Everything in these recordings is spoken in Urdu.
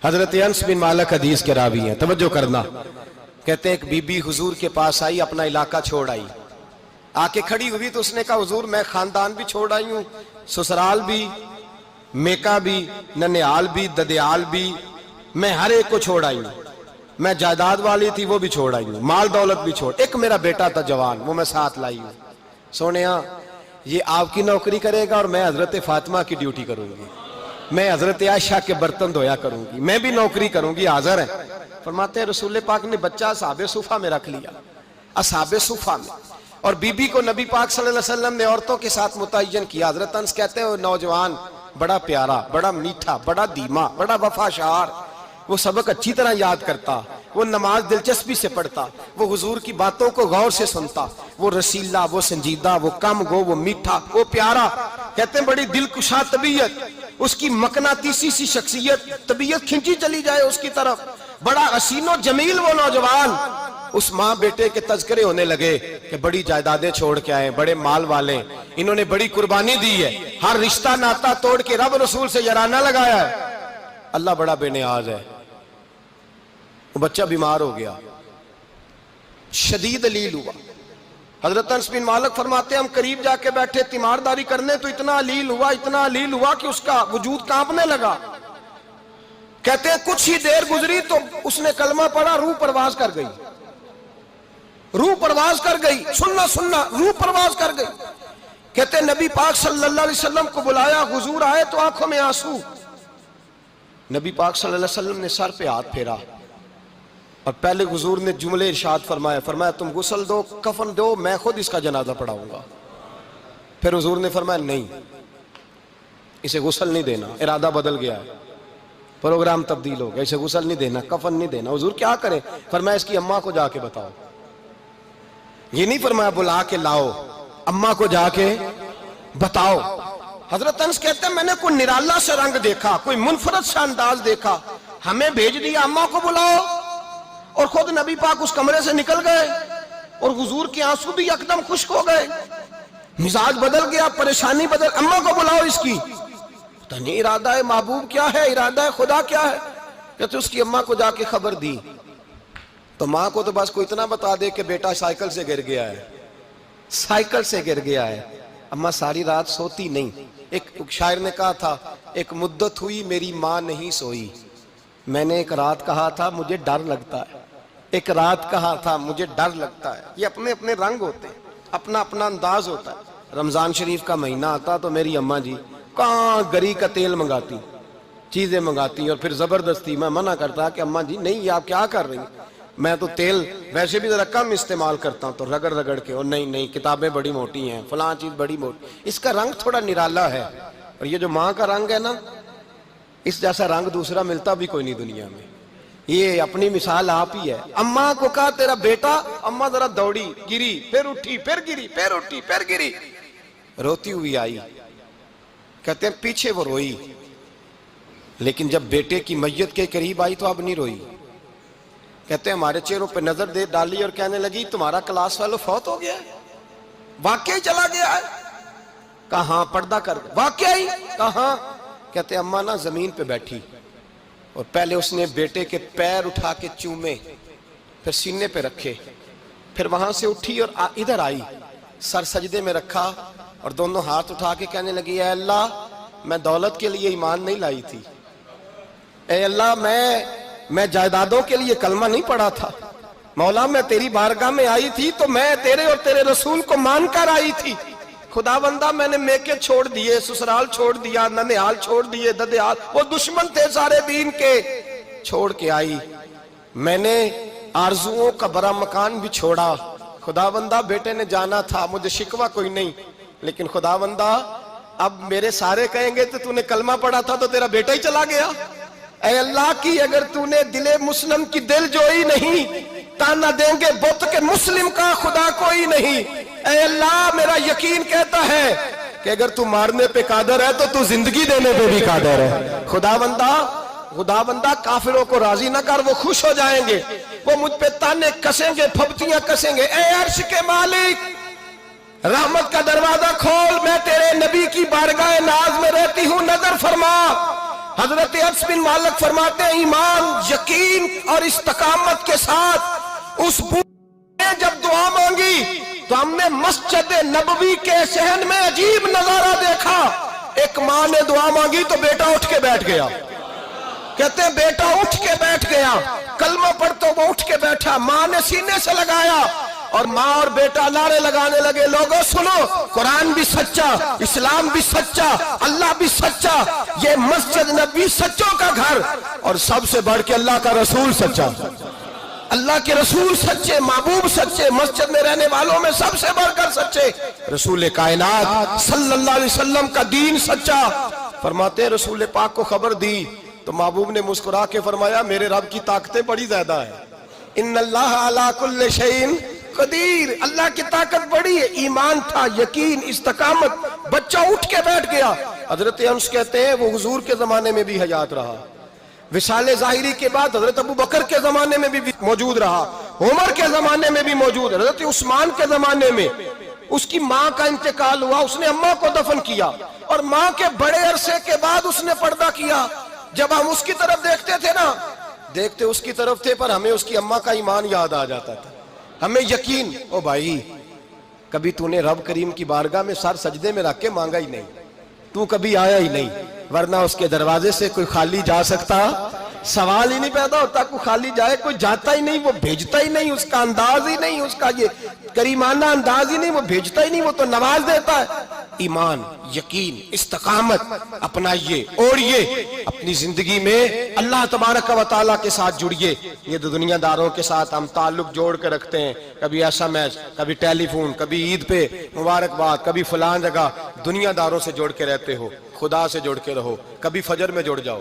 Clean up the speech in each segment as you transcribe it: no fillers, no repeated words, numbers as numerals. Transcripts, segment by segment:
حضرت انس بن مالک حدیث کے راوی ہیں، توجہ کرنا. کہتے ہیں ایک بی بی حضور کے پاس آئی، اپنا علاقہ چھوڑ آئی، آ کے کھڑی ہوئی تو اس نے کہا حضور میں خاندان بھی چھوڑ آئی ہوں، سسرال بھی، میکا بھی، ننیال بھی، ددیال بھی، میں ہر ایک کو چھوڑ آئی ہوں. میں جائیداد والی تھی وہ بھی چھوڑ آئی ہوں، مال دولت بھی چھوڑ، ایک میرا بیٹا تھا جوان وہ میں ساتھ لائی ہوں. سونیا یہ آپ کی نوکری کرے گا اور میں حضرت فاطمہ کی ڈیوٹی کروں گی، میں حضرت عائشہ کے برتن دھویا کروں گی، میں بھی نوکری کروں گی. حاضر ہے. فرماتے ہیں رسول پاک نے بچہ اصحاب صفہ میں رکھ لیا، اصحاب صفہ میں، اور بی بی کو نبی پاک صلی اللہ علیہ وسلم نے عورتوں کے ساتھ متعین کیا. حضرت انس کہتے ہیں وہ نوجوان بڑا پیارا، بڑا میٹھا، بڑا دھیما، بڑا وفاشار، وہ سبق اچھی طرح یاد کرتا، وہ نماز دلچسپی سے پڑھتا، وہ حضور کی باتوں کو غور سے سنتا، وہ رسیلا، وہ سنجیدہ، وہ کم گو، وہ میٹھا، وہ پیارا. کہتے ہیں بڑی دلکشا طبیعت، اس کی مقناطیسی سی شخصیت، طبیعت کھنچی چلی جائے اس کی طرف. بڑا حسین و جمیل وہ نوجوان. اس ماں بیٹے کے تذکرے ہونے لگے کہ بڑی جائیدادیں چھوڑ کے آئے، بڑے مال والے، انہوں نے بڑی قربانی دی ہے، ہر رشتہ ناتا توڑ کے رب رسول سے یارانہ لگایا ہے. اللہ بڑا بے نیاز ہے. وہ بچہ بیمار ہو گیا، شدید علیل ہوا. حضرت انس بن مالک فرماتے ہیں ہم قریب جا کے بیٹھے تیمارداری کرنے تو اتنا علیل ہوا کہ اس کا وجود کانپنے لگا. کہتے ہیں کچھ ہی دیر گزری تو اس نے کلمہ پڑھا، روح پرواز کر گئی، روح پرواز کر گئی، سننا روح پرواز کر گئی. کہتے ہیں نبی پاک صلی اللہ علیہ وسلم کو بلایا، حضور آئے تو آنکھوں میں آنسو. نبی پاک صلی اللہ علیہ وسلم نے سر پہ ہاتھ پھیرا اور پہلے حضور نے جملے ارشاد فرمایا تم غسل دو، کفن دو، میں خود اس کا جنازہ پڑھاؤں گا. پھر حضور نے فرمایا نہیں، اسے غسل نہیں دینا، ارادہ بدل گیا ہے، پروگرام تبدیل ہو گیا، اسے غسل نہیں دینا، کفن نہیں دینا. حضور کیا کریں؟ فرمایا اس کی اماں کو جا کے بتاؤ. یہ نہیں فرمایا بلا کے لاؤ، اماں کو جا کے بتاؤ. حضرت انس کہتے ہیں میں نے کوئی نرالا سے رنگ دیکھا، کوئی منفرد سے انداز دیکھا، ہمیں بھیج دیا اماں کو بلاؤ، اور خود نبی پاک اس کمرے سے نکل گئے اور حضور کے آنسو بھی یکدم خشک ہو گئے، مزاج بدل گیا، پریشانی بدل. اماں کو بلاؤ اس کی. پتہ نہیں ارادہ ہے محبوب کیا ہے، ارادہ ہے خدا کیا ہے. کہتے اس کی اماں کو جا کے خبر دی تو ماں کو تو بس کوئی اتنا بتا دے کہ بیٹا سائیکل سے گر گیا ہے، سائیکل سے گر گیا ہے. اماں ساری رات سوتی نہیں. ایک شاعر نے کہا تھا ایک مدت ہوئی میری ماں نہیں سوئی، میں نے ایک رات کہا تھا مجھے ڈر لگتا ہے، ایک رات کہا تھا مجھے ڈر لگتا ہے. یہ اپنے اپنے رنگ ہوتے ہیں، اپنا اپنا انداز ہوتا ہے. رمضان شریف کا مہینہ آتا تو میری اماں جی کہاں گری کا تیل منگاتی، چیزیں منگاتی، اور پھر زبردستی میں منع کرتا کہ اماں جی نہیں یہ آپ کیا کر رہی ہیں، میں تو تیل ویسے بھی ذرا کم استعمال کرتا ہوں، تو رگڑ رگڑ کے، اور نہیں کتابیں بڑی موٹی ہیں، فلاں چیز بڑی موٹی، اس کا رنگ تھوڑا نرالا ہے. اور یہ جو ماں کا رنگ ہے نا، اس جیسا رنگ دوسرا ملتا بھی کوئی نہیں دنیا میں. یہ اپنی مثال آپ ہی ہے. اماں کو کہا تیرا بیٹا، اماں ذرا دوڑی، گری، پھر اٹھی، پھر گری، پھر اٹھی، پھر گری، روتی ہوئی آئی. کہتے ہیں پیچھے وہ روئی، لیکن جب بیٹے کی میت کے قریب آئی تو اب نہیں روئی. کہتے ہیں ہمارے چہروں پہ نظر دے ڈالی اور کہنے لگی تمہارا کلاس فیلو فوت ہو گیا ہے، واقعی چلا گیا ہے. کہاں پردہ کر واقعی کہاں. کہتے ہیں اماں نا زمین پہ بیٹھی اور پہلے اس نے بیٹے کے پیر اٹھا کے چومے، پھر سینے پہ رکھے، پھر وہاں سے اٹھی اور ادھر آئی، سر سجدے میں رکھا اور دونوں ہاتھ اٹھا کے کہنے لگی اے اللہ میں دولت کے لیے ایمان نہیں لائی تھی، اے اللہ میں جائیدادوں کے لیے کلمہ نہیں پڑھا تھا، مولا میں تیری بارگاہ میں آئی تھی تو میں تیرے اور تیرے رسول کو مان کر آئی تھی. خدا بندہ میں نے میکے چھوڑ دیے، سسرال چھوڑ دیا، ننیال چھوڑ دیے، ددیال، وہ دشمن تھے سارے دین کے، چھوڑ کے آئی. میں نے آرزوؤں کا بڑا مکان بھی چھوڑا. خدا بندہ بیٹے نے جانا تھا، مجھے شکوہ کوئی نہیں، لیکن خدا بندہ اب میرے سارے کہیں گے تو نے کلمہ پڑھا تھا تو تیرا بیٹا ہی چلا گیا. اے اللہ کی اگر نے دل مسلم کی دل جوئی نہیں، تانا دیں گے بت کے مسلم کا خدا کوئی نہیں. اے اللہ میرا یقین کہتا ہے کہ اگر تو مارنے پہ قادر ہے تو زندگی دینے پہ بھی قادر ہے. خدا بندہ کافروں کو راضی نہ کر، وہ خوش ہو جائیں گے، وہ مجھ پہ تانے کسیں گے، پھپتیاں کسیں گے. اے عرش کے مالک رحمت کا دروازہ کھول، میں تیرے نبی کی بارگاہ ناز میں رہتی ہوں، نظر فرما. حضرت انس بن مالک فرماتے ہیں ایمان، یقین اور استقامت کے ساتھ اس بوڑھے نے جب دعا مانگی تو ہم نے مسجد نبوی کے صحن میں عجیب نظارہ دیکھا. ایک ماں نے دعا مانگی تو بیٹا اٹھ کے بیٹھ گیا. کہتے ہیں بیٹا اٹھ کے بیٹھ گیا، کلمہ پڑھ تو وہ اٹھ کے بیٹھا، ماں نے سینے سے لگایا اور ماں اور بیٹا نعرے لگانے لگے، لوگوں سنو، قرآن بھی سچا، اسلام بھی سچا، اللہ بھی سچا، یہ مسجد نبی سچوں کا گھر، اور سب سے بڑھ کے اللہ کا رسول سچا. اللہ کے رسول سچے، محبوب سچے، مسجد میں رہنے والوں میں سب سے بڑھ کر سچے، رسول کائنات صلی اللہ علیہ وسلم کا دین سچا. فرماتے ہیں رسول پاک کو خبر دی تو محبوب نے مسکرا کے فرمایا میرے رب کی طاقتیں بڑی زیادہ ہیں. ان اللہ علی کل شیء قدیر، اللہ کی طاقت بڑی ہے. ایمان تھا، یقین، استقامت، بچہ اٹھ کے بیٹھ گیا. حضرت انس کہتے ہیں وہ حضور کے زمانے میں بھی حیات رہا، وصال ظاہری کے بعد حضرت ابو بکر کے زمانے میں بھی موجود رہا، عمر کے زمانے میں بھی موجود، حضرت عثمان کے زمانے میں. اس کی ماں کا انتقال ہوا، اس نے اماں کو دفن کیا، اور ماں کے بڑے عرصے کے بعد اس نے پردہ کیا. جب ہم اس کی طرف دیکھتے تھے نا، دیکھتے اس کی طرف تھے پر ہمیں اس کی اماں کا ایمان یاد آ جاتا تھا، ہمیں یقین. او بھائی، کبھی تو نے رب کریم کی بارگاہ میں سر سجدے میں رکھ کے مانگا ہی نہیں، تو کبھی آیا ہی نہیں، ورنہ اس کے دروازے سے کوئی خالی جا سکتا؟ سوال ہی نہیں پیدا ہوتا کوئی خالی جائے. کوئی جاتا ہی نہیں، وہ بھیجتا ہی نہیں، اس کا انداز ہی نہیں، اس کا یہ کریمانہ انداز ہی نہیں، وہ بھیجتا ہی نہیں، وہ تو نواز دیتا ہے. ایمان، یقین، استقامت اپنائیے، اوڑھیے اپنی زندگی میں، اللہ تبارک و تعالیٰ کے ساتھ جڑیے. یہ دنیا داروں کے ساتھ ہم تعلق جوڑ کے رکھتے ہیں، کبھی SMS، کبھی ٹیلی فون، کبھی عید پہ مبارکباد، کبھی فلان جگہ. دنیا داروں سے جوڑ کے رہتے ہو، خدا سے جوڑ کے رہو. کبھی فجر میں جڑ جاؤ،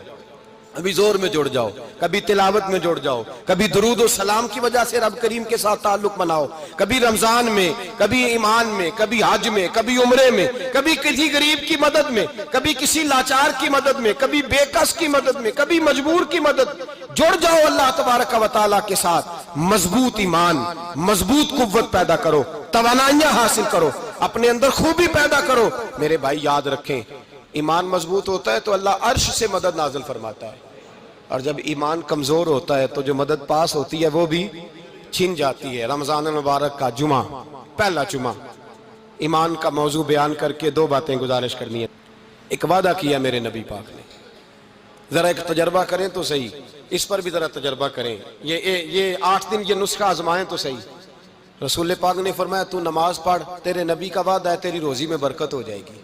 کبھی زور میں جڑ جاؤ، کبھی تلاوت میں جڑ جاؤ، کبھی درود و سلام کی وجہ سے رب کریم کے ساتھ تعلق بناؤ، کبھی رمضان میں، کبھی ایمان میں، کبھی حج میں، کبھی عمرے میں، کبھی کسی غریب کی مدد میں، کبھی کسی لاچار کی مدد میں، کبھی بے کس کی مدد میں، کبھی مجبور کی مدد. جڑ جاؤ اللہ تبارک و تعالیٰ کے ساتھ. مضبوط ایمان، مضبوط قوت پیدا کرو، توانائیاں حاصل کرو، اپنے اندر خوبی پیدا کرو. میرے بھائی یاد رکھیں، ایمان مضبوط ہوتا ہے تو اللہ عرش سے مدد نازل فرماتا ہے، اور جب ایمان کمزور ہوتا ہے تو جو مدد پاس ہوتی ہے وہ بھی چھن جاتی ہے. رمضان المبارک کا جمعہ، پہلا جمعہ، ایمان کا موضوع بیان کر کے دو باتیں گزارش کرنی ہے. ایک وعدہ کیا میرے نبی پاک نے، ذرا ایک تجربہ کریں تو صحیح، اس پر بھی ذرا تجربہ کریں. یہ 8 دن یہ نسخہ آزمائیں تو صحیح. رسول پاک نے فرمایا تو نماز پڑھ، تیرے نبی کا وعدہ ہے تیری روزی میں برکت ہو جائے گی.